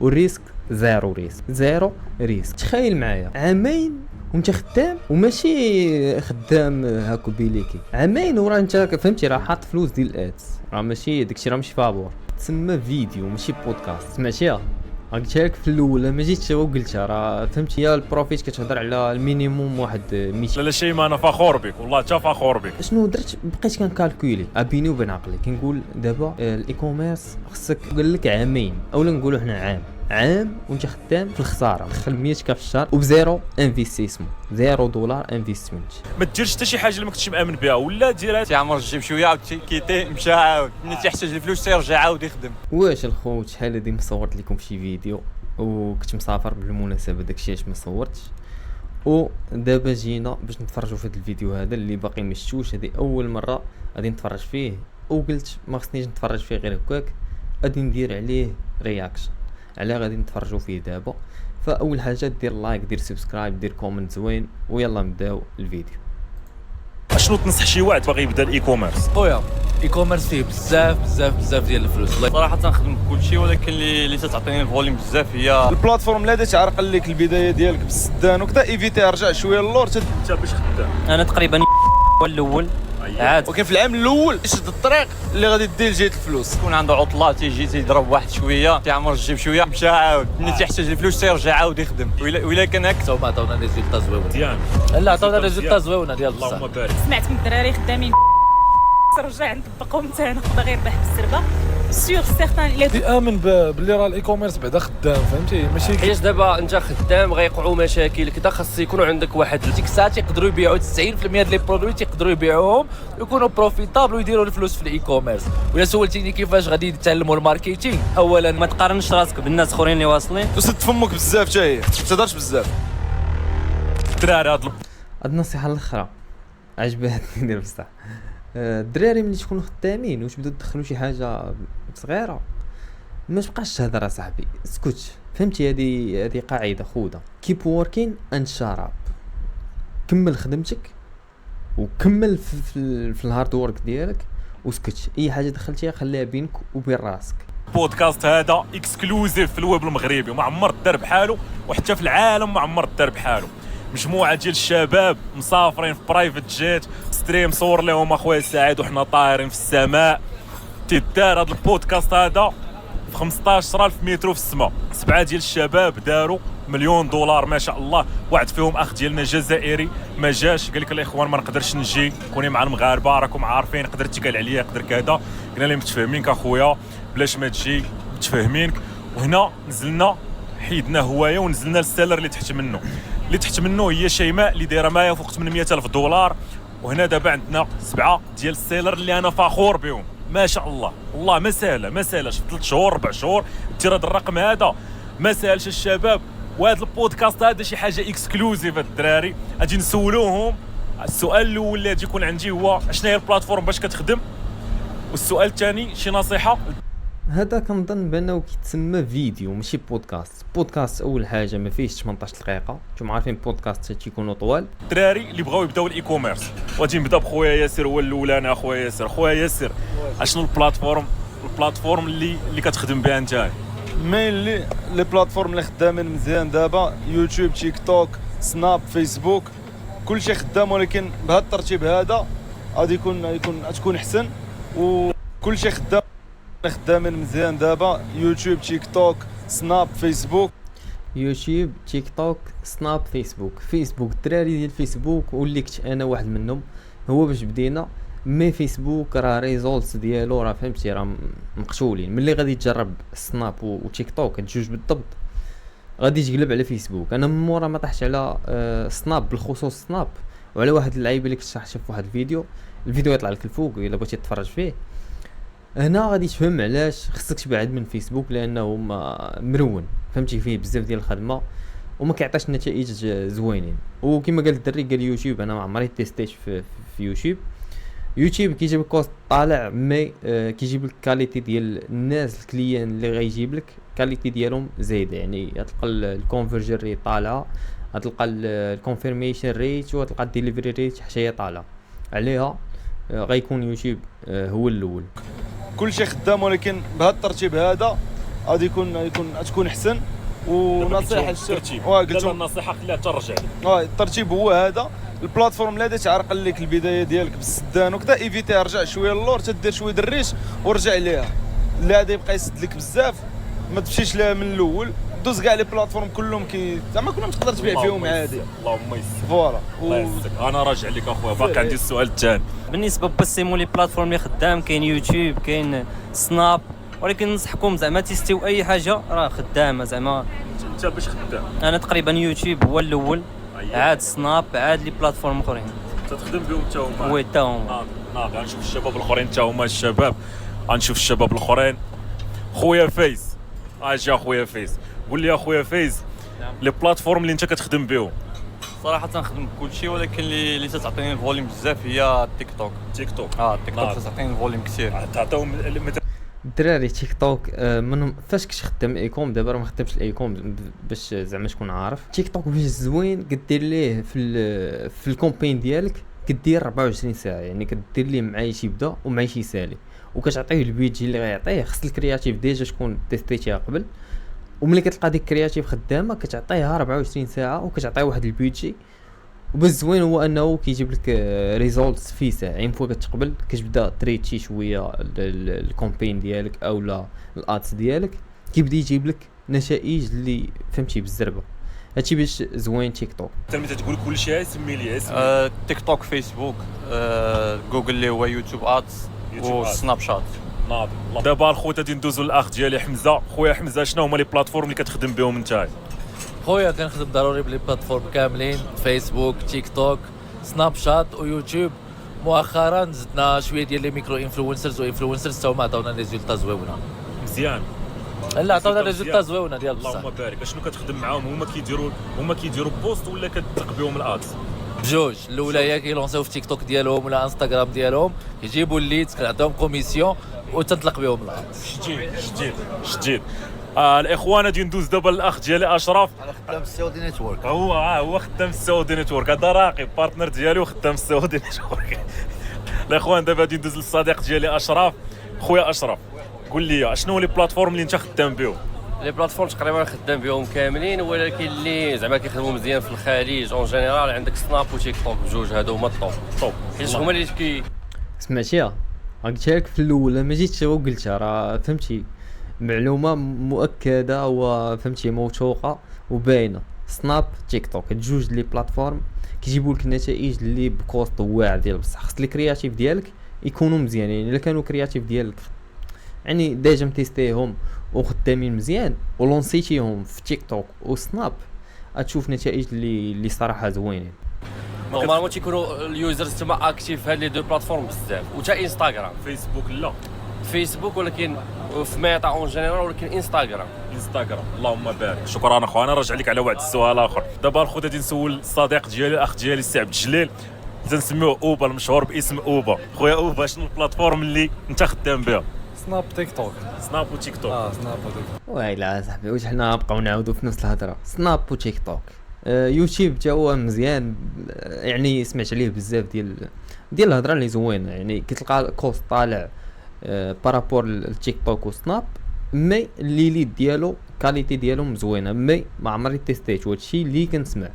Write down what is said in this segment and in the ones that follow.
والريسك زيرو ريسك. تخيل معايا عامين وانت خدام، وماشي خدام هاكو بيليكي، عامين ورا انت فهمتي راه حاط فلوس ديال الادز، راه ماشي داكشي، راه ماشي فابور، تسمى فيديو ماشي بودكاست. سمعتيها؟ قلتها لك في الاول، ما جيتش وقلتها، راه فهمتي يا البروفيت كتهضر على المينيموم واحد 200. لا شيء ما انا فخور بك والله، تا فخور بك. شنو درت؟ بقيت كنكالكولي بيني وبين عقلي، كنقول دابا الاي كوميرس خصك قال لك عامين، اولا نقولوا حنا عام وانت خدام في الخساره، دخل 100 في الشهر وبزيرو انفستيسمون، $0 انفستمنت. ما ديرش حتى شي حاجه اللي ما كنتش مامن بها، ولا ديرها تعمر تجيب شويه عاود كيتي مشى عاود ملي تيحتاج الفلوس تيرجع عاود يخدم. واش الخوت شحال هادي مصورت لكم شي فيديو وكنت مسافر بالمناسبه، داكشي علاش ما صورتش، ودابا جينا باش نتفرجوا في هذا الفيديو هذا اللي باقي ما شفتوش. هذه اول مره غادي نتفرج فيه، وقلت ما خصنيش نتفرج فيه غير هكاك، غادي ندير عليه رياكشن، علاه غادي نتفرجوا فيه دابا. فاول حاجه دير لايك، دير سبسكرايب، دير كومنت زوين، ويلا نبداو الفيديو. شنو تنصح شي واحد باغي يبدا الاي كوميرس؟ خويا اي كوميرس فيه بزاف ديال الفلوس. صراحه تنخدم كلشي، ولكن اللي تتعطيني الفوليوم بزاف هي البلاتفورم اللي تعرقل لك البدايه ديالك بالسدان وكذا، ايفيتي ارجع شويه للور انت باش خدام. انا تقريبا الاول عاد، ولكن في العام الاول شد الطريق اللي غادي دير جهه الفلوس. يكون عنده عطله تيجي تيضرب واحد شويه، تعمر تجيب شويه مشى عاود ملي تيحتاج الفلوس تيرجع عاود يخدم. ولا كان هكا هما عطاونا ريزولتا زويون. مزيان، لا عطاونا ريزولتا زويونه ديال بصح. اللهم بارك. سمعت من الدراري خدامين رجع نطبقهم حتى انا نقدر غير ربح بالسربه سيغ سيغتان اللي امن باللي راه الاي كوميرس بعدا خدام، فهمتي؟ ماشي حيت دابا انت خدام غيقعوا مشاكل كذا، خاص يكونوا عندك واحد ديك الساعه تيقدروا يبيعوا 90% ديال لي برودوي، تيقدروا يبيعوهم ويكونوا بروفيتابل ويديروا الفلوس في الاي كوميرس. ولا سولتيني كيفاش غادي يتعلموا الماركتينغ، اولا ما تقارنش راسك بالناس اخرين اللي واصلين، وسد فمك بزاف حتى هي، ما تهضرش بزاف. الدراري هاد هاد النصيحه الاخرى عجبتني ديال بصح. الدراري ملي تكونوا خدامين وتبداو تدخلوا شي حاجه صغيره، ما تبقاش تهضر اصاحبي، اسكت، فهمتي؟ هذه قاعده خودها، كيب ووركين اند شاراب. كمل خدمتك وكمل في الهارد وورك ديالك، واسكت، اي حاجه دخلتيها خليها بينك وبين راسك. البودكاست هذا اكسكلوزيف في الويب المغربي، وما عمر دار بحاله، وحتى في العالم ما عمر دار بحاله. مجموعه ديال الشباب مسافرين في برايفت جيت، ستريم صور لهم اخويا سعيد وحنا طايرين في السماء. تيدار هذا البودكاست هذا في 15,000 متر في السماء. 7 ديال الشباب داروا $1,000,000 ما شاء الله. واحد فيهم اخ ديالنا جزائري ما جاش، قال لك الاخوان ما نقدرش نجي، كوني مع المغاربه راكم عارفين، قدر تقال عليا قدر كذا. قلنا لهم متفاهمينك اخويا، بلاش ما تجي، متفاهمينك. وهنا نزلنا حيدنا هوايه ونزلنا للسيلر اللي تحت منه هي شيماء اللي دايره ما يفوق $800,000. وهنا دابا عندنا 7 ديال السيلر اللي انا فخور بهم ما شاء الله. والله ما سهله في 3 شهور 4 شهور دير هذا الرقم هذا، ما ساهلش الشباب. وهذا البودكاست هذا شي حاجه اكسكلوزيف. الدراري اجي نسولوهم. السؤال الاول اللي غادي يكون عندي هو شنو هي البلاتفورم باش كتخدم، والسؤال الثاني شي نصيحه. هذا كنظن بانه كيتسمى فيديو ماشي بودكاست اول حاجه ما فيهش 18 دقيقه، نتوما عارفين بودكاست تيكونوا طوال. الدراري اللي بغاو يبداو الاي كوميرس، غادي نبدا بخويا ياسر هو الاولاني. خويا ياسر اشنو البلاتفورم اللي كتخدم بها انت؟ مين لي بلاتفورم اللي خدامين مزيان دابا؟ يوتيوب، تيك توك، سناب، فيسبوك، كلشي خدام، ولكن بهذا الترتيب هذا غادي تكون احسن. وكلشي خدامين مزيان دابا: يوتيوب، تيك توك، سناب، فيسبوك. يوتيوب، تيك توك، سناب، فيسبوك. الدراري ديال فيسبوك وليت انا واحد منهم، هو باش بدينا مي فيسبوك راه ريزولتس ديالو راه فهمتي راه مقتولين. ملي غادي تجرب سناب وتيك توك الجوج بالضبط غادي تقلب على فيسبوك. انا من مورا ما طحت على سناب، بالخصوص سناب، وعلى واحد اللعيبه اللي كنت شاف واحد الفيديو يطلع لك الفوق الا بغيتي تتفرج فيه. هنا غادي تفهم علاش خصك تبعد من فيسبوك، لانه مرون، فهمتي؟ فيه بزاف ديال الخدمه وما كيعطيش نتائج زوينين. وكما قال الدري قال يوتيوب، انا ما عمري تيستيت في يوتيوب كيجيب الكوست طالع، مي كيجيب لك كاليتي ديال الناس، الكليان اللي غيجيب لك كاليتي ديالهم زايده، يعني غتلقى الكونفرجن ريت طالعه، غتلقى الكونفيرميشن ريت، وغتلقى الديليفري ريت حتى هي طالعه. عليها غيكون يوتيوب هو الاول. كلشي خدام، ولكن بهذا الترتيب هذا غادي تكون احسن. ونصيحه الترتيب قلت لا النصيحه خليها ترجع الترتيب هو هذا. البلاتفورم اللي غادي تعرقل لك البدايه ديالك بالسدان وكذا ايفيتي رجع شويه للور، تدير شويه الريش ورجع ليها. اللي غادي يبقى يسد لك بزاف ما تمشيش لها من الاول، دوز كاع لي بلاتفورم كلهم زعما كلهم تقدر تبيع فيهم عادي. اللهم يسر فوالا الله يسر. انا راجع لك اخويا، باقي عندي السؤال الثاني. بالنسبه بسيمون لي بلاتفورم اللي خدام، كاين يوتيوب كاين سناب، ولكن ننصحكم زعما تيستيو اي حاجه راه خدامه. زعما انت باش خدام؟ انا تقريبا يوتيوب هو الاول، عاد سناب، عاد لي بلاتفورم اخرين تخدم بهم حتى هما. وي حتى هما. ناضي غنشوف الشباب الاخرين حتى هما الشباب، غنشوف الشباب الاخرين. خويا فايز، اجي اخويا فايز، قول لي اخويا فايز لي بلاتفورم اللي انت كتخدم بهم. صراحه تنخدم بكل شيء، ولكن اللي تتعطيني الفوليوم بزاف هي التيك توك. تيك توك التيك توك تعطيني الفوليوم كثير. تعطيهم الدراري تيك توك من فاش كنت خدام ايكوم، دابا راه ما خدامش الايكوم باش زعما تكون عارف. تيك توك باش زوين كدير ليه في الكومبين ديالك، كدير 24 ساعه، يعني كدير ليه معاي شي يبدا ومعاي شي يسالي، وكتعطيه البيدجي اللي غيعطيه. خص الكرياتيف ديجا تكون تيستيتيها قبل، وملي كتلقى ديك الكرياتيف خدامه كتعطيها 24 ساعه وكتعطيه واحد البيدجي. وبالزوين هو انه كيجيب لك ريزولتس في ساعه فوق كتقبل، كتبدا تريتشي شويه الكومبين ديالك او لا الادس ديالك، كيبدا يجيب لك نتائج اللي فهمتي بالزربه. هادشي باش زوين تيك توك. انت ملي تقول كل شيء سمي لي تيك توك، فيسبوك، جوجل اللي هو يوتيوب ادز، وسناب شات. ناضي دابا الخوت غادي ندوزو للاخ ديالي حمزه. خويا حمزه، شنو هما لي بلاتفورم اللي كتخدم بهم انت؟ خويا كنخدم ضروري بلي بلاتفورم كاملين، فيسبوك، تيك توك، سناب شات ويوتيوب. مؤخرا زدنا شويه ديال لي ميكرو انفلونسرز وانفلونسرز، حتى هما عطاونا ريزولتا زويونه. مزيان. لا عطاونا ريزولتا زويونه ديال بصح. اللهم بارك. شنو كتخدم معاهم؟ هما كيديروا بوست ولا كتطلق بهم الادز؟ بجوج. الاولى هي كيلونسيو في تيك توك ديالهم ولا انستغرام ديالهم، يجيبوا الليدز كنعطيهم كوميسيون وتنطلق بهم الادز. جديد. الاخوان غادي ندوز دابا للاخ ديالي اشرف. انا خدام في السعودي نيتورك. هو خدام في السعودي نيتورك، هذا راقي بارتنر ديالي وخدام في السعودي نيتورك. الاخوان دابا غادي ندوز للصديق ديالي اشرف. خويا اشرف، قول لي شنو لي بلاتفورم اللي انت خدام بهم؟ لي بلاتفورم تقريبا خدام بهم كاملين، ولكن اللي زعما كيخدموا مزيان في الخليج اون جينيرال عندك سناب وتيك توك، بجوج هادو هما الطوب حيت هما اللي سمعتيها قلتها لك في الاول، ما جيتش وقلتها، راه فهمتي معلومه مؤكده وفهمتي موثوقه وباينه. سناب تيك توك جوج لي بلاتفورم كيجيبوا لك النتائج اللي بكوست واعر ديال بصح. خص لي كرياتيف ديالك يكونوا مزيانين. الا كانوا كرياتيف ديالك يعني ديجا متيستيهم وخدامين مزيان ولونسيتيهم في تيك توك وسناب، غتشوف نتائج اللي صراحه زوينين. نورمالمون تيكونوا اليوزرز تما اكتيف هاد لي دو بلاتفورم بزاف، وتا انستغرام. فيسبوك لا، فيسبوك ولكن في ميتا اون جينيرال، ولكن انستغرام. اللهم بارك. شكرا اخويا. انا راجع لك على واحد السؤال اخر. دابا الخوت غادي نسول الصديق ديالي الاخ ديالي السي عبد الجليل، تنسميوه اوبا المشهور باسم اوبا. خويا اوبا، شنو البلاتفورم اللي انت خدام بها؟ سناب تيك توك. سناب وتيك توك. سناب وتيك توك. ويلا صاحبي واش حنا نبقاو نعاودوا في نفس الهضره؟ سناب وتيك توك. يوتيوب حتى هو مزيان، يعني سمعت عليه بزاف ديال الهضره اللي زوينه، يعني كتلقى كوست طالع بارابور للتيك توك وسناب، مي اللي ليد ديالو كاليتي ديالو مزوينه، مي ما عمري تيستيت هادشي اللي كنسمع.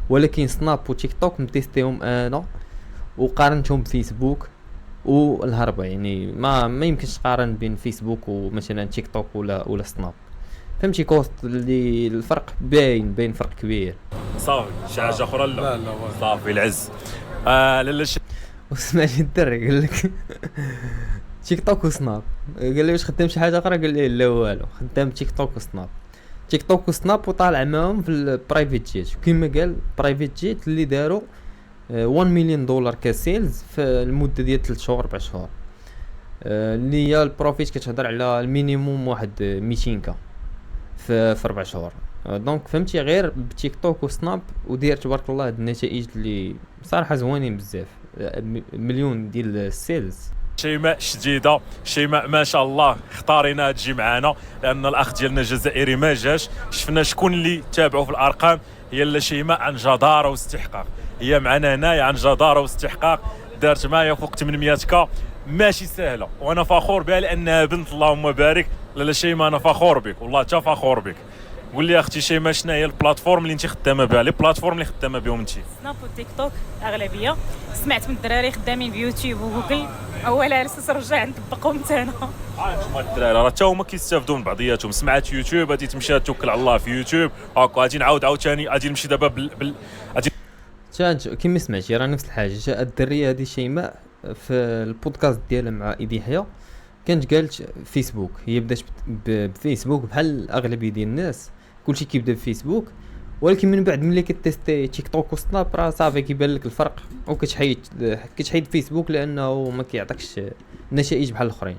ولكن سناب وتيك توك متيستيهم انا وقارنتهم بفيسبوك والهربه، يعني ما يمكنش تقارن بين فيسبوك ومثلا تيك توك ولا سناب. فهمتي كوست اللي الفرق باين فرق كبير. صافي شي حاجه اخرى؟ لا صافي العز. لا وسمعني الدري قال لك تيك توك وسناب، قال لي واش خدام شي حاجه اخرى؟ قال لي لا والو، خدام تيك توك وسناب. تيك توك وسناب وطالع معاهم في البرايفت جيت، كما قال برايفت جيت اللي داروا 1 مليون دولار كسيلز في المده ديال 3 شهور 4 شهور، اللي هي البروفيت كتهضر على المينيموم واحد 200 في 4 شهور. دونك فهمتي غير بتيك توك وسناب ودير تبارك الله هاد النتائج اللي صراحه زوينين بزاف، مليون ديال السيلز. شيماء شديده، شيماء ما شاء الله اختاريناها تجي معنا لان الاخ ديالنا الجزائري ما جاش. شفنا شكون اللي تابعوا في الارقام، هي لا شيماء عن جداره واستحقاق، هي معنا هنايا عن جداره واستحقاق. دارت معايا فوق 800 كا ماشي سهله، وانا فخور بها لانها بنت اللهم بارك. لا شيماء انا فخور بك والله، تا فخور بك. قول لي اختي شيماء شنو هي البلاتفورم اللي انت خدامه بها، لي بلاتفورم اللي خدامه بهم انت؟ سناب وتيك توك اغلبيه. سمعت من الدراري خدامين بيوتيوب وجوجل، اولا لسه رجع نطبقهم حتى انا. انتما الدراري راه حتى هما كيستافدوا من بعضياتهم. سمعت يوتيوب غادي تمشي توكل على الله في يوتيوب هاكا، غادي نعاود عاوتاني غادي نمشي دابا غادي كيما سمعتي راه نفس الحاجه. جاء الدريه هذه شيماء في البودكاست ديالها مع ايدي حيا كانت قالت فيسبوك. هي بدات بفيسبوك بحال اغلبيه ديال الناس، كلشي كيبدا بفيسبوك، ولكن من بعد ملي كتيستي تيك توك وسناب راه صافي كيبان لك الفرق، وكتحيد فيسبوك لانه ما كيعطيكش نتائج بحال الاخرين.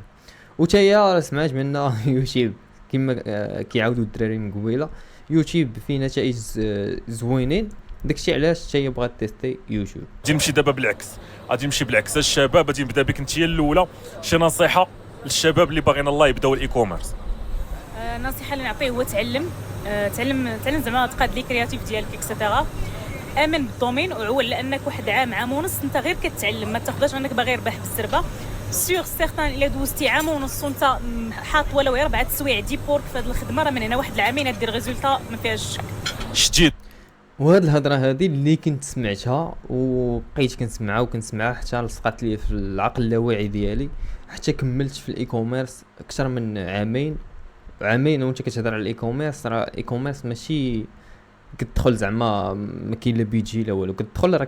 وتا هي سمعت منها يوتيوب كما كيعاودوا الدراري من قبيله، يوتيوب فيه نتائج زوينين، داكشي علاش حتى هي بغات تيستي يوتيوب. غادي نمشي دابا بالعكس، غادي نمشي بالعكس. الشباب غادي نبدا بك انت هي الاولى، شي نصيحه للشباب اللي باغيين الله يبداو الاي كوميرس؟ النصيحه اللي نعطيه هو تعلم زعما تقاد لي كرياتيف ديالك اكسترا. امن بالدومين وعول، لانك واحد عام ونص انت غير كتعلم، ما تاخذهاش انك باغي ربح بالزربه. سيغ سيغتان الا دوزتي عام ونص وانت حاط ولو غير 4 سوايع ديبورك في هذه الخدمه، راه من هنا واحد العامين دير ريزولتا ما فيهاش شك. شديد. وهاد الهضره هذه اللي كنت سمعتها وبقيت كنسمعها حتى لصقات لي في العقل اللاواعي ديالي، حتى كملت في الاي كوميرس اكثر من عامين وانت كتهضر على الاي كوميرس. راه الاي كوميرس ماشي كتدخل زعما ما كاين لا بيجي لا والو، كتدخل راه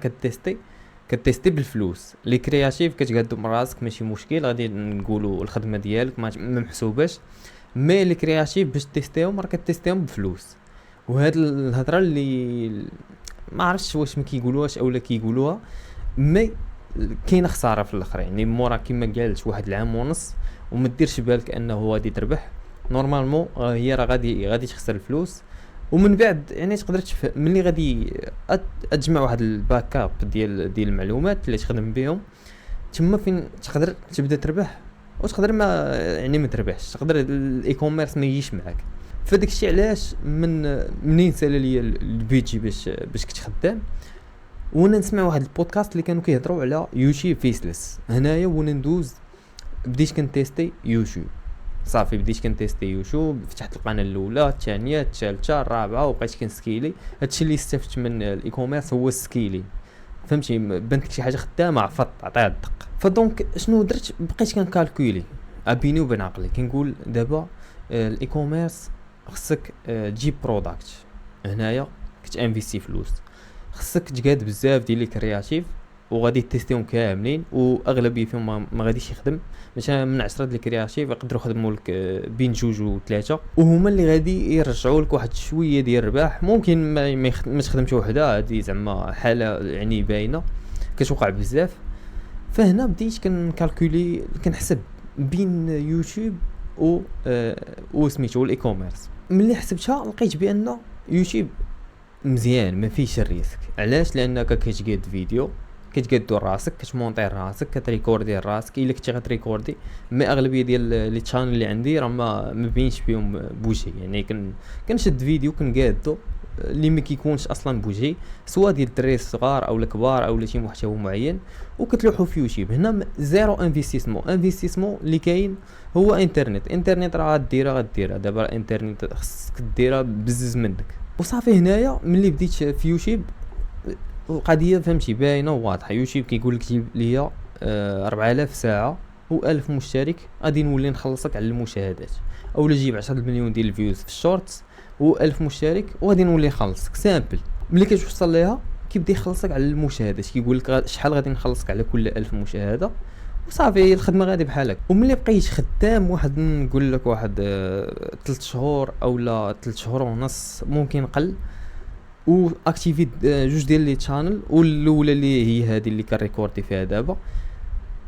كتيستي بالفلوس. لي كرياتيف كتقادو من راسك ماشي مشكل، غادي نقولوا الخدمه ديالك ما محسوباش، مي لي كرياتيف باش تيستيهم راه كتيستيهم بفلوس. وهاد الهضره اللي ما عرفتش واش ما كيقولوهاش اولا كيقولوها، مي كاينه خساره في الاخر. يعني مورا كما قالت واحد العام ونص وما ديرش بالك انه غادي تربح، نورمالمون هي راه غادي تخسر الفلوس. ومن بعد يعني تقدر ملي غادي تجمع واحد الباك اب ديال المعلومات اللي تخدم بهم، تما فين تقدر تبدا تربح، وتقدر ما تربحش، تقدر الاي كوميرس ما يجيش معاك. فداك الشيء علاش منين سال لي البيجي باش كنت خدام، وانا نسمع واحد البودكاست اللي كانوا كيهضروا على يوتيوب فيسلس. هنايا وانا ندوز بديت كنتيستي يوتيوب، صافي بديت كنتيستي يوتيوب، فتحت القناه الاولى الثانيه الثالثه الرابعه وبقيت كنسكيلي. هادشي اللي استفدت من الاي كوميرس هو السكيلي، فهمتي؟ بانت لك شي حاجه خدامه عفط عطيها الدق. فدونك شنو درت؟ بقيت كنكالكولي بيني وبين عقلي، كنقول دابا الاي كوميرس خصك تجيب بروداكت. هنايا كتانفيستي فلوس، خصك تقاد بزاف ديال لي كرياتيف وغادي تيستيهم كاملين، واغلبيه فيهم ما غاديش يخدم. مثلا من 10 ديال الكرياتيف يقدروا يخدموا لك بين 2 و3، وهما اللي غادي يرجعوا لك واحد شويه ديال الربح. ممكن ما تخدمش وحده، هذه زعما حاله يعني باينه كتوقع بزاف. فهنا بديت كنكالكولي كنحسب بين يوتيوب و سميتو الاي كوميرس. ملي حسبتها لقيت بان يوتيوب مزيان ما فيهش الريسك. علاش؟ لانك كتقاد فيديو، كتقادو راسك، كتمونطي راسك، كتريكوردي راسك. الا كنتي غتريكوردي، ما اغلبيه ديال لي تشانل اللي عندي راه ما بينش فيهم بوجهي، يعني كنشد فيديو كنقادو اللي ما كيكونش اصلا بوجهي، سواء ديال الدراري الصغار او الكبار او شي محتوى معين، وكتلوحوا في يوتيوب. هنا زيرو انفستيسمون اللي كاين هو انترنت راه غديرها دابا. الانترنت خصك ديرها بزز منك وصافي. هنايا ملي بديت في يوتيوب القضيه فهمتي باينه وواضحه. يوتيوب كيقول لك جيب ليا 4000 ساعه و1000 مشترك، غادي نولي نخلصك على المشاهدات، اولا جيب 10 مليون ديال الفيوز في الشورتس و1000 مشترك وغادي نولي نخلصك سامبل. ملي كتوصل ليها كيبدا يخلصك على المشاهدات، كيقول لك شحال غادي نخلصك على كل 1000 مشاهده، وصافي الخدمه غادي بحالك. وملي بقيت خدام واحد نقول لك واحد 3 شهور اولا 3 شهور ونص ممكن قل، و اكتيفيت 2 ديال لي شانل، والاولى اللي هي هذه اللي كنريكوردي فيها دابا،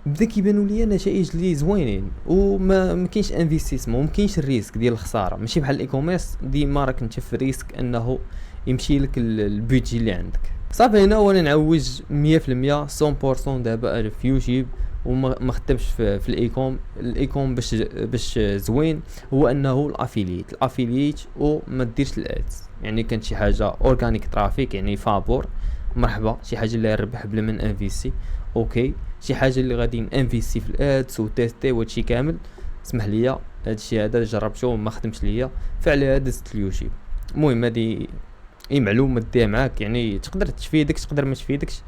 بدا كيبانوا لي نتائج اللي زوينين، وما كاينش انفستيسمون، ما كاينش الريسك ديال الخساره. ماشي بحال الاي كوميرس ديما راك انت في الريسك انه يمشي لك البيدجي اللي عندك. صافي هنا وانا نعوج 100% 100% دابا في يوتيوب، وما خدمش في الايكوم باش زوين. هو انه الافيليت وما ديرش الادز، يعني كانت شي حاجه اورغانيك ترافيك، يعني فابور مرحبا، شي حاجه اللي ربح بلا من انفيستي، اوكي شي حاجه اللي غادي انفيستي في الادس وتيستي وهادشي كامل، اسمح لي هادشي هذا جربته وما خدمش ليا، فعلى هذا دزت اليوتيوب. المهم هادي اي معلومه ديها معاك، يعني تقدر تفيدك تقدر ما تفيدكش،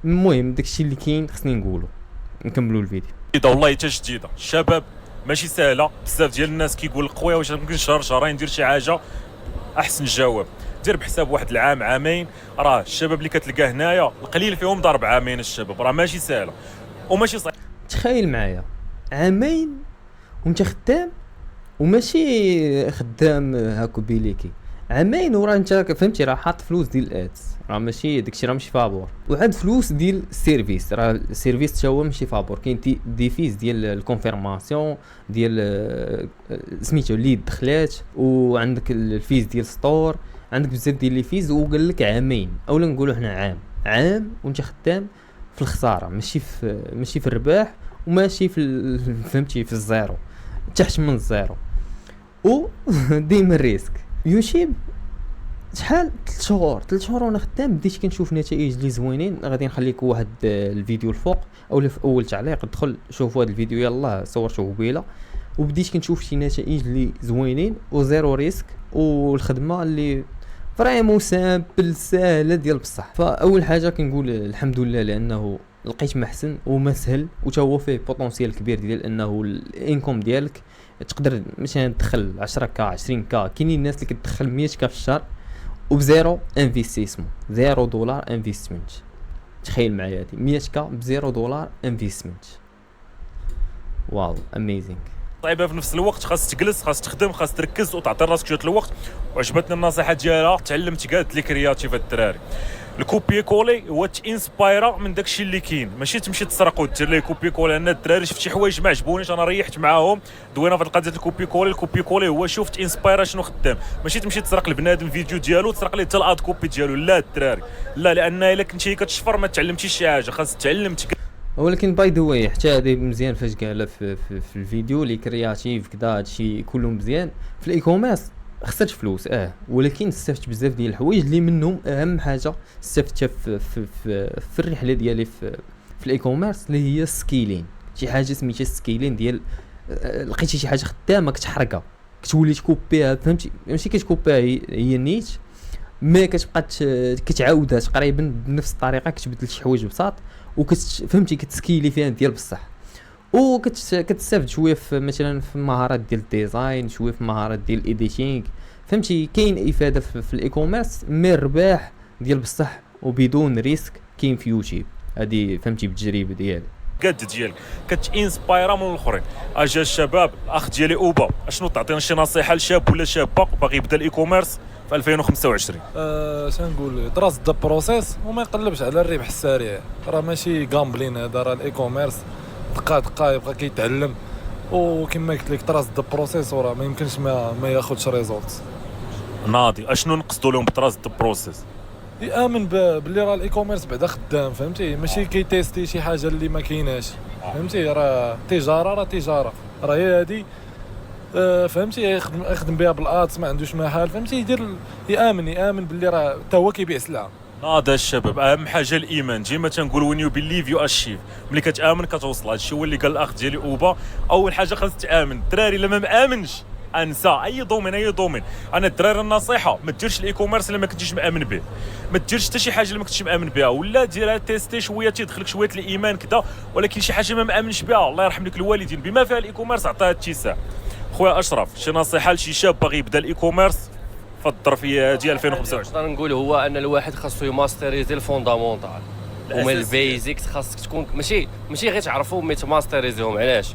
المهم داكشي اللي كاين خصني نقولو. نكملوا الفيديو. والله حتى جديده الشباب ماشي سهله، بزاف ديال الناس كيقول لك خويا واش ممكن شهر شهرين ندير شي حاجه. احسن جواب دير بحساب واحد العام عامين، راه الشباب اللي كتلقاه هنايا القليل فيهم ضرب عامين. الشباب راه ماشي سهله وماشي صعيب. تخيل معايا عامين وانت خدام، وماشي خدام هاكو بيليكي، عامين وراه انت فهمتي راه حاط فلوس ديال الادس، راه ماشي داكشي راه ماشي فابور، وعاد فلوس ديال السيرفيس، راه السيرفيس حتى هو ماشي فابور، كاين دي فيز ديال الكونفيرماسيون ديال سميتو اللي دخلات، وعندك الفيز ديال ستور، عندك بزاف ديال لي فيز، وقال لك عامين اولا نقولوا حنا عام وانت خدام في الخساره، ماشي في الرباح، وماشي في فهمتي في الزيرو، تحت من الزيرو، و ديما الريسك. يوتيوب شحال 3 شهور وانا خدام، بديت كنشوف نتائج اللي زوينين. غادي نخليك واحد الفيديو الفوق او في اول تعليق، دخل شوف هذا الفيديو يلاه صورته قبيله، وبديت كنشوف شي نتائج اللي زوينين وزيرو ريسك، والخدمه اللي فريمون سامبل سهله ديال بصح. فاول حاجه كنقول الحمد لله لانه لقيت محسن وما سهل، وتا هو فيه بوتونسيال كبير ديال انه الانكم ديالك تقدر مثلا تدخل 10k 20k. كاينين الناس اللي كتدخل 100k في الشهر وبزيرو انفستيسمون، $0 انفستمنت. تخيل معايا هادي 100k $0 انفستمنت، واو اميزينغ. صعيبه في نفس الوقت، خاص تجلس، خاص تخدم، خاص تركز وتعطي راسك شويه الوقت. وعجبتني النصيحه ديالها، تعلمت قالت لي كرياتيف الدراري. الكوبي كولي هو تانسبايرا من داكشي اللي كاين، ماشي تمشي تسرق ودير ليه كوبي كولي. انا الدراري شفت شي حوايج ما عجبونيش انا ريحت معاهم، دوينا في القضيه الكوبي كولي. الكوبي كولي هو شوف تانسبايرا شنو خدام، ماشي تمشي تسرق البنادم الفيديو ديالو تسرق ليه حتى الاد كوبي ديالو، لا الدراري لا، لان الا كنتي كتشفر ما تعلمتيش شي حاجه، خاص تعلم. ولكن باي ذا واي حتى هذه مزيان فاش قالها في الفيديو لي كرياتيف كذا، هادشي كله مزيان. في الاي كوميرس خسرت فلوس ولكن استفدت بزاف ديال الحوايج اللي منهم اهم حاجه استفدتها في الرحله ديالي في الاي كوميرس اللي هي سكيلين. شي حاجه سميتها سكيلين ديال لقيتي شي حاجه خدامه كتحرقها كتولي تكوبيها، فهمتي ماشي كتكوبيها هي نيت، ما كتبقى كتعاودها تقريبا بنفس الطريقه، كتبدل شي حوايج بساط فهمتي كتسكيلي فيها ديال بصح، كتستافد شويه في مثلا في مهارات ديال الديزاين، شويه في مهارات ديال الايديتينغ، فهمتي كاين افاده في الاي كوميرس، مي الرباح ديال بصح وبدون ريسك كاين في يوتيوب. هذه فهمتي بالتجربه ديالي قد ديالك كتانسبايرا من الاخرين. اجا الشباب الاخ ديالي اوبا، اشنو تعطينا شي نصيحه لشاب ولا شابه باغي يبدا الاي كوميرس في 2025؟ شنقول تراست ذا بروسيس وما يقلبش على الربح السريع، راه ماشي غامبلين هذا، راه الاي كوميرس دقه يبقى كيتعلم، وكما قلت لك تراست ذا بروسيس، وراه ما يمكنش ما ياخذش ريزولت. ناضي اشنو نقصدوا لهم بتراست ذا بروسيس؟ يامن باللي راه الاي كوميرس بعدا خدام، فهمتي ماشي كيتيستي شي حاجه اللي ما كايناش، فهمتي راه تجاره راه هي هادي، فهمتي يخدم بها بالادس ما عندوش محل، فهمتي يدير يامن باللي راه حتى هو كيبيع سلعه. هذا الشباب اهم حاجه الايمان، ديما تنقول وين يو بيليف يو اشيف، ملي كتامن كتوصل. هادشي هو اللي قال الاخ ديالي اوبا، اول حاجه خاص تامن. الدراري الا ما مامنش انسى اي دومين. انا الدراري النصيحه ما ديرش الاي كوميرس الا ما كنتيش مامن به، ما ديرش حتى شي حاجه الا ما كنتيش مامن بها، ولا ديرها تيستي شويه تيدخلك شويه الايمان كذا، ولكن شي حاجه ما مامنش بها الله يرحم لك الوالدين بما فيها الاي كوميرس عطاها اتساع. خويا اشرف شي نصيحه لشي شاب باغي يبدا الاي كوميرس في الظرفيه ديال 2025؟ نقدر نقول هو ان الواحد خاصو يماستريزي الفوندامونتال ومن البيزكس، خاصك تكون ماشي غير تعرفهم مي تماستريزيهم. علاش؟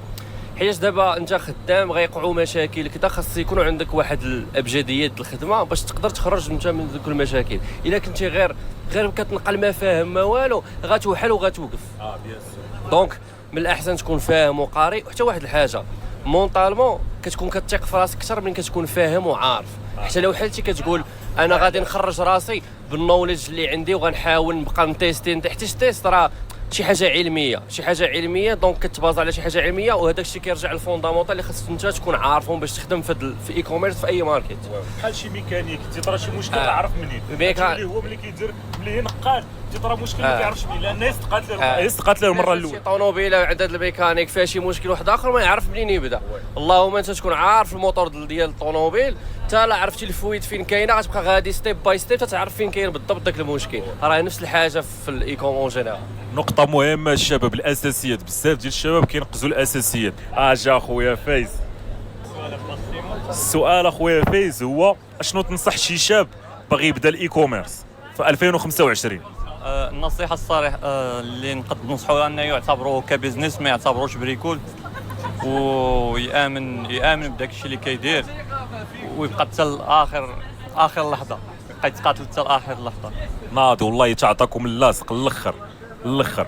حيت دابا انت خدام غيقعوا مشاكل كذا، خاص يكونوا عندك واحد الابجديات الخدمه باش تقدر تخرج انت من ذوك المشاكل. الا كنتي غير كتنقل ما فاهم ما والو غتوحل وغتوقف. بيان سور. دونك من الاحسن تكون فاهم وقاري. وحتى واحد الحاجه مونطالمون كتكون كتثق في راسك اكثر من كتكون فاهم وعارف. حتى لو حلتي كتقول انا غادي نخرج راسي بالنوليدج اللي عندي وغنحاول نبقى نتيستي حتى التيست راه شي حاجه علميه دونك كتباز على شي حاجه علميه، وهذاك الشيء كيرجع للفوندامونطال اللي خاصك انت تكون عارفهم باش تخدم في اي كوميرس في اي ماركت. بحال شي ميكانيك تيطرا شي مشكل عارف منين اللي هو ملي كيدير ملي نقاد تيطرا مشكل ما كيعرفش منين، لان استقات له المره الاولى. شي طوموبيله عدد الميكانيك فيها شي مشكل واحد اخر ما يعرف منين يبدا. اللهم انت تكون عارف الموتور ديال الطوموبيل، حتى لا عرفتي الفويد فين كاينه غتبقى غادي ستيب باي ستيب تتعرف فين كاين بالضبط داك المشكل. راه نفس الحاجه في الايكوم اون جينيرال. نقطة مهمة الشباب، الأساسيات، بزاف ديال الشباب كينقزوا الأساسيات. جا خويا فايز. السؤال أخويا فايز هو أشنو تنصح شي شاب باغي يبدا الإي كوميرس في 2025؟ النصيحة الصريحة اللي نقد ننصحو أنه يعتبروه كبزنس، ما يعتبروش بريكول، ويآمن بداك الشيء اللي كيدير، ويبقى حتى آخر لحظة، يبقى يتقاتل حتى آخر لحظة. ناضي والله تعطاكم اللاصق الاخر.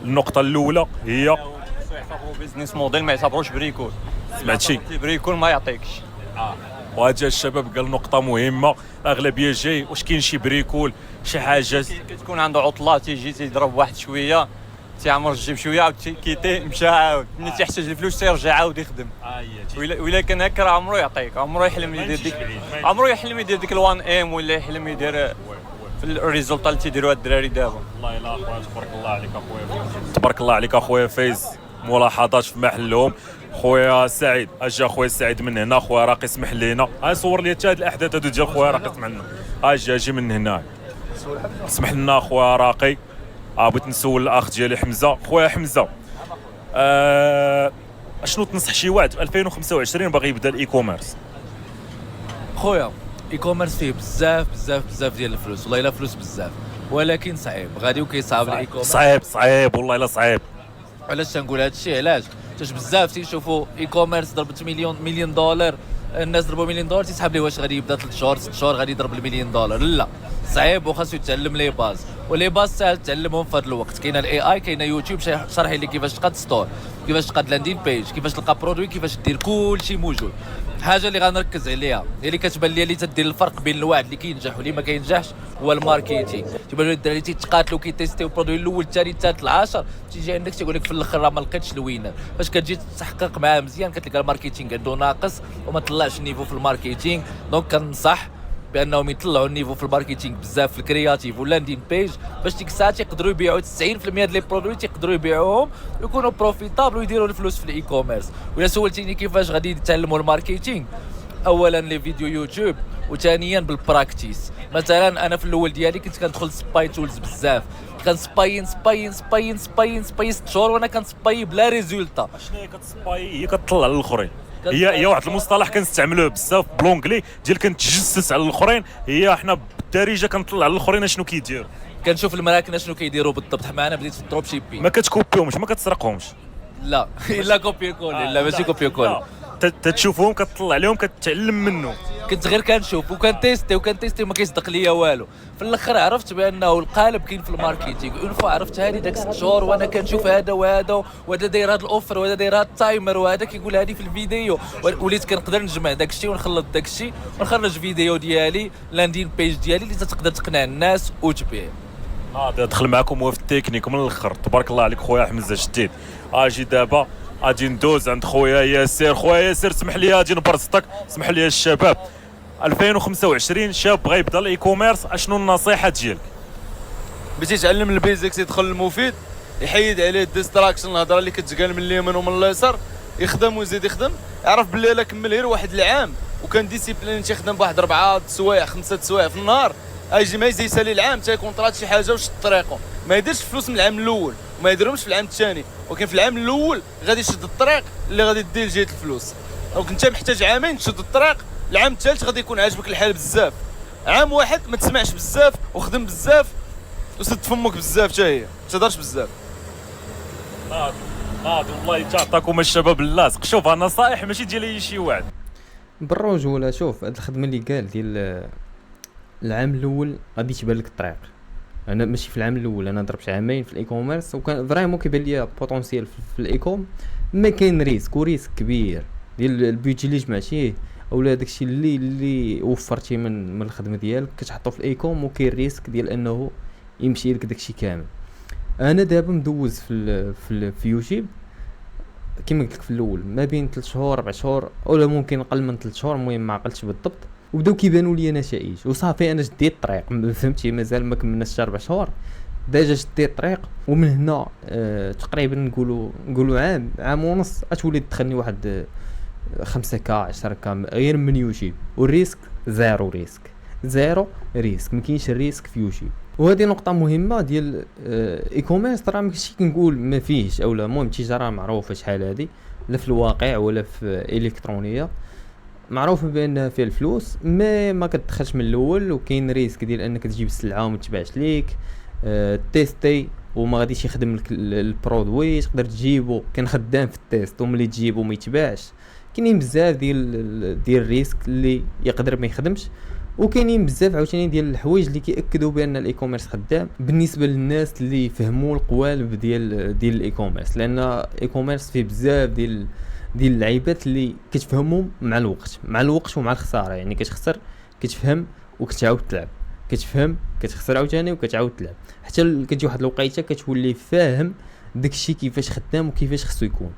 النقطة الأولى هي يعتبروا بزنس موديل، ما يعتبروش بريكول. سمعت شي؟ بريكول ما يعطيكش. وهذا الشباب قال نقطة مهمة، الأغلبية جاي واش كاين شي بريكول شي حاجة كتكون عنده عطلة تيجي تيضرب واحد شوية، تيعمر الجيب شوية عاود كيتي مشى عاود، ملي تيحتاج الفلوس تيرجع عاود يخدم. وإلا كان هكا راه عمرو يعطيك، عمرو يحلم يدير ديك ال1 ام، ولا يحلم يدير في الريزولتا اللي تيديروها الدراري دابا. والله الا اخويا تبارك الله عليك اخويا، تبارك الله عليك اخويا فايز، ملاحظات في محلهم. خويا سعيد، اجا خويا سعيد من هنا، خويا راقي اسمح لينا، صور لي حتى هاد الاحداث هادو ديال خويا راقي اسمح لنا، اجي من هنا اسمح لنا خويا راقي. بغيت نسول الاخ ديالي حمزه. خويا حمزه، اشنو تنصح شي واحد في 2025 باغي يبدا الاي كوميرس؟ خويا اي كوميرس فيه بزاف ديال الفلوس، والله الا فلوس بزاف، ولكن صعيب غادي وكيصعب الاي كوميرس. صعيب والله الا صعيب. علاش تنقول هذا الشيء؟ علاش حيت بزاف تيشوفوا اي كوميرس ضربت مليون دولار، الناس ضربوا مليون دولار، تيسحب ليه واش غادي يبدا 3 شهور 6 شهور غادي يضرب المليون دولار. لا، صعيب وخاصو يتعلم لي باز، ولي باز ساهل تعلمهم في هذا الوقت. كاين الاي اي، كاين يوتيوب شرح لك كيفاش تقاد ستور، كيفاش تقاد لاندين بيج، كيفاش تلقى برودوي، كيفاش دير كلشي موجود. الحاجه اللي غنركز عليها هي اللي كتبان لي اللي تدير الفرق بين الواحد اللي كينجح واللي ما كينجحش هو الماركتينغ. تيبان لي الدراري تيتقاتلوا كيتيستيو البرودوي الاول الثاني الثالث العاشر، تيجي عندك تيقول لك في الاخر راه ما لقيتش الوينر. فاش كتجي تحقق معاه مزيان كتلقى الماركتينغ عنده ناقص وما طلعش النيفو في الماركتينغ. دونك كنصح بانهم يطلعوا النيفو في الماركتينغ بزاف، في الكرياتيف واللاندين بيج، باش ديك الساعه تيقدروا يبيعوا 90% ديال لي برودوي تيقدروا يبيعوهم ويكونوا بروفيتابل ويديروا الفلوس في الاي كوميرس. ولا سولتيني كيفاش غادي يتعلموا الماركتينغ، اولا لي فيديو يوتيوب، وثانيا بالبراكتيس. مثلا انا في الاول ديالي كنت كندخل سباي تولز بزاف، كنسباين 6 شهور وانا كنسباي بلا ريزولتا. شنو هي كتسباي؟ هي كتطلع للاخرين، هي واحد المصطلح كنستعملوه بزاف بلونجلي ديال كنتجسس على الاخرين. هي حنا بالدارجه كنطلع للاخرين شنو كيديروا، كنشوف المراكن شنو كيديروا بالضبط. حنا انا بديت في الدروب شيبين، ما كتكوبيهمش ما كتسرقهمش. لا الا كوبي كولي، لا ماشي كوبي كولي، تتشوفهم كتطلع عليهم كتعلم منه. كنت غير كنشوف وكنتيستي وما كيصدق ليا والو. في الاخر عرفت بانه القالب كاين في الماركتينغ. اون فوا عرفت هذه داك 6 شهور وانا كنشوف هذا وهذا داير هذا الاوفر وهذا داير هذا التايمر وهذا كيقول هذه في الفيديو، وليت كنقدر نجمع داك الشيء ونخلط داك الشيء ونخرج فيديو ديالي لاندين بيج ديالي اللي تقدر تقنع الناس وتبيع. دخل معكم هو في التكنيك من الاخر. تبارك الله عليك خويا حمزه جديد. اجي دابا غادي ندوز عند خويا ياسر. خويا ياسر اسمح لي غادي نبرزطك، اسمح لي الشباب 2025 شاب بغى يبدا الاي كوميرس، اشنو النصيحه ديالك؟ باش يتعلم البيزكس يدخل المفيد، يحيد عليه الديستراكشن، الهضره اللي كتقال من اليمين ومن اليسار، يخدم ويزيد يخدم، يعرف باللي الا كمل غير واحد العام وكان ديسيبلين تيخدم بواحد 4 سوايع 5 سوايع في النهار، ايجي ما يسالي العام تيكون طرات شي حاجه وشد طريقه. ما يديرش فلوس من العام الاول وما يديرهمش في العام الثاني، ولكن في العام الاول غادي يشد الطريق اللي غادي دير لجهه الفلوس. دونك انت محتاج عامين تشد الطريق، العام الثالث غادي يكون عاجبك الحال بزاف. عام واحد ما تسمعش بزاف وخدم بزاف وسد فمك بزاف حتى هي، ما تهضرش بزاف. والله تعطاكم الشباب اللاصق. شوف نصائح ماشي ديال اي شي واحد بالرجوله. شوف هاد الخدمه اللي قال ديال العام الاول غادي تبان لك الطريق. انا ماشي في العام الاول، انا ضربت عامين في الاي كوميرس وكان فريمون كيبان ليا بوتونسيال في الاي كوم، ما كاين ريسك كبير ديال البيدجي اللي جمعتيه اولا داكشي اللي وفرتيه من الخدمه ديالك كتحطو في الاي كوم، وكاين ريسك ديال انه يمشي لك داكشي كامل. انا دابا مدوز في يوتيوب كيما قلت لك في الاول ما بين 3 شهور 4 شهور ولا ممكن اقل من 3 شهور، المهم ما عقلتش بالضبط، وبداو كيبانوا لي نتائج وصافي. انا شديت الطريق، فهمتي، مازال ما كملناش 4 شهور ديجا شديت الطريق. ومن هنا تقريبا نقولوا عام ونص غتولي تدخلني واحد 5K 10K غير من يوتيوب، والريسك زيرو ريسك ما كاينش الريسك في يوتيوب. وهذه نقطه مهمه ديال اي كوميرس، راه ماشي كنقول ما فيهش اولا، المهم التجاره معروفه شحال هذه، لا في الواقع ولا في الكترونيه معروفه بان فيها الفلوس، ما كتدخلش من الاول، وكاين ريسك ديال انك تجيب السلعه وما تباعش ليك، تيستي وما غاديش يخدم لك البرودوي، تقدر تجيبو كان خدام في التيست وملي تجيبو ما يتباعش. كاينين بزاف ديال الريسك اللي يقدر ما يخدمش، وكاينين بزاف عاوتاني ديال الحوايج اللي كيأكدوا بان الاي كوميرس خدام بالنسبه للناس اللي فهموا القوالب ديال الاي كوميرس، لان الاي كوميرس فيه بزاف ديال اللعيبات اللي كتفهمهم مع الوقت ومع الخساره. يعني كتخسر كتفهم وكتعاود تلعب، كتفهم كتخسر عاوتاني وكتعاود تلعب، حتى كتجي واحد الوقيته كتولي فاهم داكشي كيفاش خدام وكيفاش خصو يكون.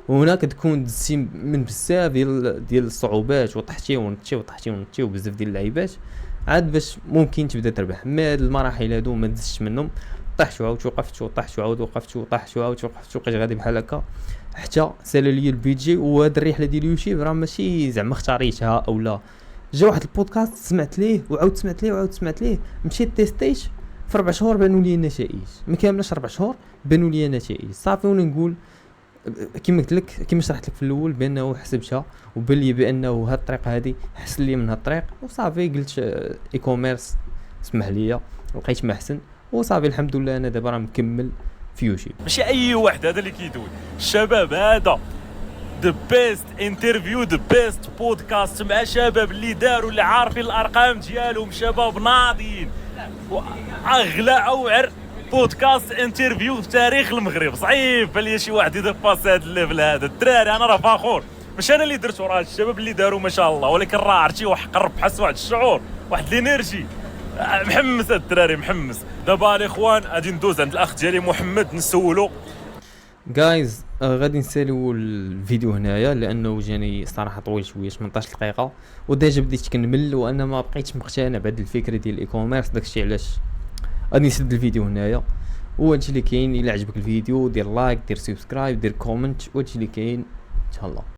وهنا كتكون دزتي من بزاف ديال الصعوبات وطحتي ونطتي وبزاف ديال اللعيبات عاد باش ممكن تبدا تربح. ما هاد المراحل هادو ما دزتش منهم، طحت وعاود وقفت وطحت وعاود وقفت وطحت وعاود وقفت وبقيت غادي بحال هكا حتى سال لي البيدجي. وهاد الرحله ديال اليوتيوب راه ماشي زعما اختاريتها اولا، جا واحد البودكاست سمعت ليه وعاود سمعت ليه مشيت تيستيت في 4 شهور بانوا لي النتائج، ما كاملاش 4 شهور بانوا لي النتائج صافي. وانا نقول كما قلت لك كما شرحت لك في الاول بانه حسبتها وبان لي بانه هاد الطريقه هذه حسن لي من هاد الطريق، وصافي قلت اي كوميرس اسمح لي، لقيت ما احسن وصافي. الحمد لله انا دابا راه مكمل في يوتيوب. ماشي اي واحد هذا اللي كيدوي الشباب، هذا ذا بيست انترفيو ذا بيست بودكاست مع شباب اللي داروا اللي عارفين الارقام ديالهم، شباب ناضيين، اغلى اوعر بودكاست انترفيو في تاريخ المغرب. صعيب بان لي شي واحد يدير باس هذا الليفل هذا. الدراري انا راه فخور، مش انا اللي درت، راه الشباب اللي داروا ما شاء الله، ولكن راه عرفتي واحد قرب حس واحد الشعور واحد الانرجي. محمس هاد الدراري محمس. دابا الاخوان غادي ندوز عند الاخ ديالي محمد نسولو. جايز غادي نساليو الفيديو هنايا لانه جاني صراحه طويل شويه 18 دقيقه، وديجا بديت كنمل وانا ما بقيتش مقتنع بهاد الفكره ديال الاي كوميرس. داكشي علاش غادي نسد الفيديو هنايا. وهادشي اللي كاين. الا عجبك الفيديو دير لايك، دير سبسكرايب، دير كومنت، وهادشي اللي كاين. ان شاء الله.